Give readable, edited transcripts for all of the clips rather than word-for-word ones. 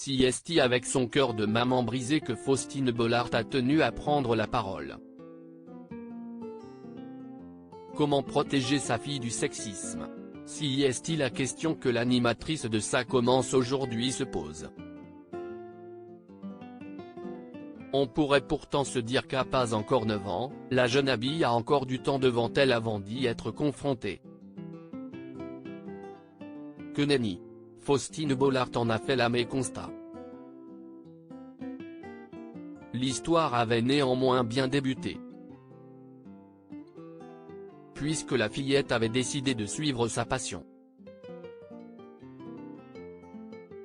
C'est avec son cœur de maman brisé que Faustine Bollaert a tenu à prendre la parole. Comment protéger sa fille du sexisme? C'est la question que l'animatrice de Ça commence aujourd'hui se pose. On pourrait pourtant se dire qu'à pas encore 9 ans, la jeune Abby a encore du temps devant elle avant d'y être confrontée. Que nenni. Faustine Bollaert en a fait l'âme constat. L'histoire avait néanmoins bien débuté, puisque la fillette avait décidé de suivre sa passion.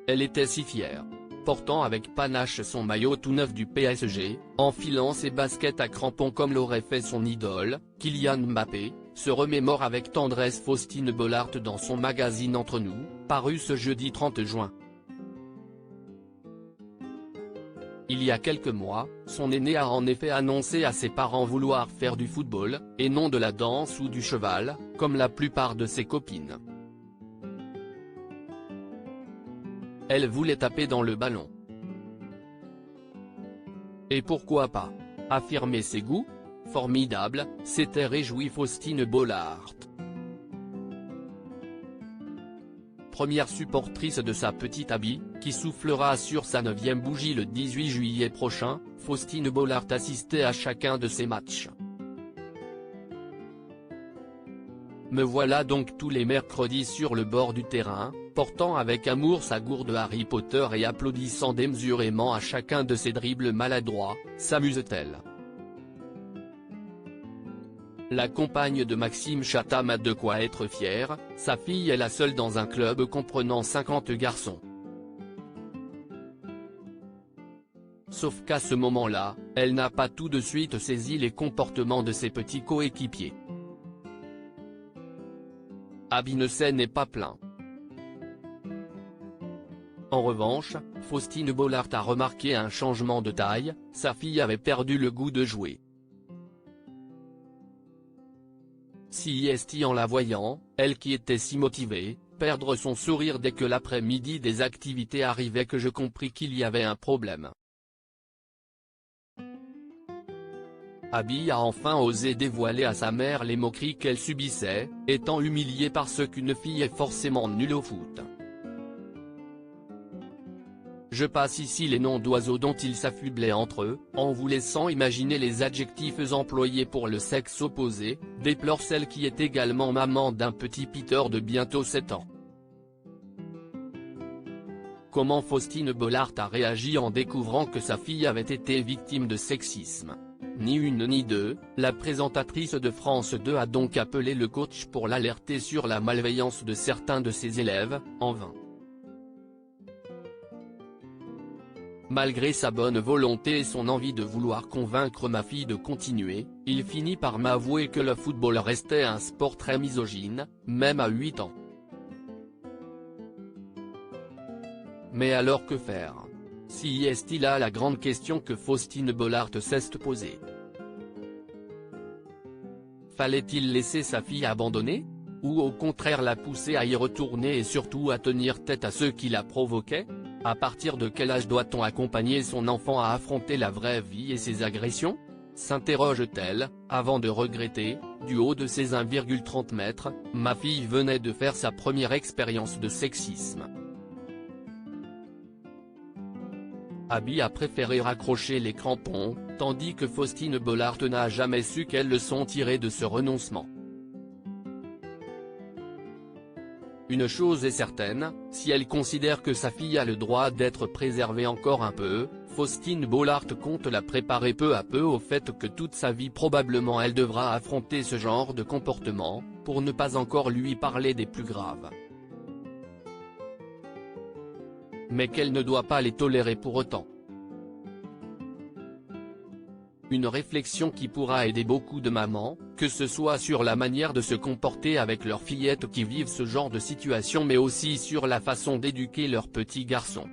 Elle était si fière, portant avec panache son maillot tout neuf du PSG, enfilant ses baskets à crampons comme l'aurait fait son idole, Kylian Mbappé, se remémore avec tendresse Faustine Bollaert dans son magazine Entre nous, paru ce jeudi 30 juin. Il y a quelques mois, son aîné a en effet annoncé à ses parents vouloir faire du football, et non de la danse ou du cheval, comme la plupart de ses copines. Elle voulait taper dans le ballon. Et pourquoi pas? Affirmer ses goûts? Formidable, s'était réjouie Faustine Bollaert. Première supportrice de sa petite Abby, qui soufflera sur sa 9e bougie le 18 juillet prochain, Faustine Bollaert assistait à chacun de ses matchs. Me voilà donc tous les mercredis sur le bord du terrain, portant avec amour sa gourde Harry Potter et applaudissant démesurément à chacun de ses dribbles maladroits, s'amuse-t-elle. La compagne de Maxime Chatham a de quoi être fière, sa fille est la seule dans un club comprenant 50 garçons. Sauf qu'à ce moment-là, elle n'a pas tout de suite saisi les comportements de ses petits coéquipiers. Abby ne s'en est pas plaint. En revanche, Faustine Bollaert a remarqué un changement de taille, sa fille avait perdu le goût de jouer. C'est en la voyant, elle qui était si motivée, perdre son sourire dès que l'après-midi des activités arrivait que je compris qu'il y avait un problème. Abby a enfin osé dévoiler à sa mère les moqueries qu'elle subissait, étant humiliée parce qu'une fille est forcément nulle au foot. Je passe ici les noms d'oiseaux dont ils s'affublaient entre eux, en vous laissant imaginer les adjectifs employés pour le sexe opposé, déplore celle qui est également maman d'un petit Peter de bientôt 7 ans. Comment Faustine Bollaert a réagi en découvrant que sa fille avait été victime de sexisme? Ni une ni deux, la présentatrice de France 2 a donc appelé le coach pour l'alerter sur la malveillance de certains de ses élèves, en vain. Malgré sa bonne volonté et son envie de vouloir convaincre ma fille de continuer, il finit par m'avouer que le football restait un sport très misogyne, même à 8 ans. Mais alors que faire? C'est là la grande question que Faustine Bollaert s'est posée. Fallait-il laisser sa fille abandonnée? Ou au contraire la pousser à y retourner et surtout à tenir tête à ceux qui la provoquaient? À partir de quel âge doit-on accompagner son enfant à affronter la vraie vie et ses agressions? S'interroge-t-elle, avant de regretter, du haut de ses 1,30 m, ma fille venait de faire sa première expérience de sexisme. Abby a préféré raccrocher les crampons, tandis que Faustine Bollaert n'a jamais su quelle leçon tirer de ce renoncement. Une chose est certaine, si elle considère que sa fille a le droit d'être préservée encore un peu, Faustine Bollaert compte la préparer peu à peu au fait que toute sa vie probablement elle devra affronter ce genre de comportement, pour ne pas encore lui parler des plus graves. Mais qu'elle ne doit pas les tolérer pour autant. Une réflexion qui pourra aider beaucoup de mamans, que ce soit sur la manière de se comporter avec leurs fillettes qui vivent ce genre de situation mais aussi sur la façon d'éduquer leurs petits garçons.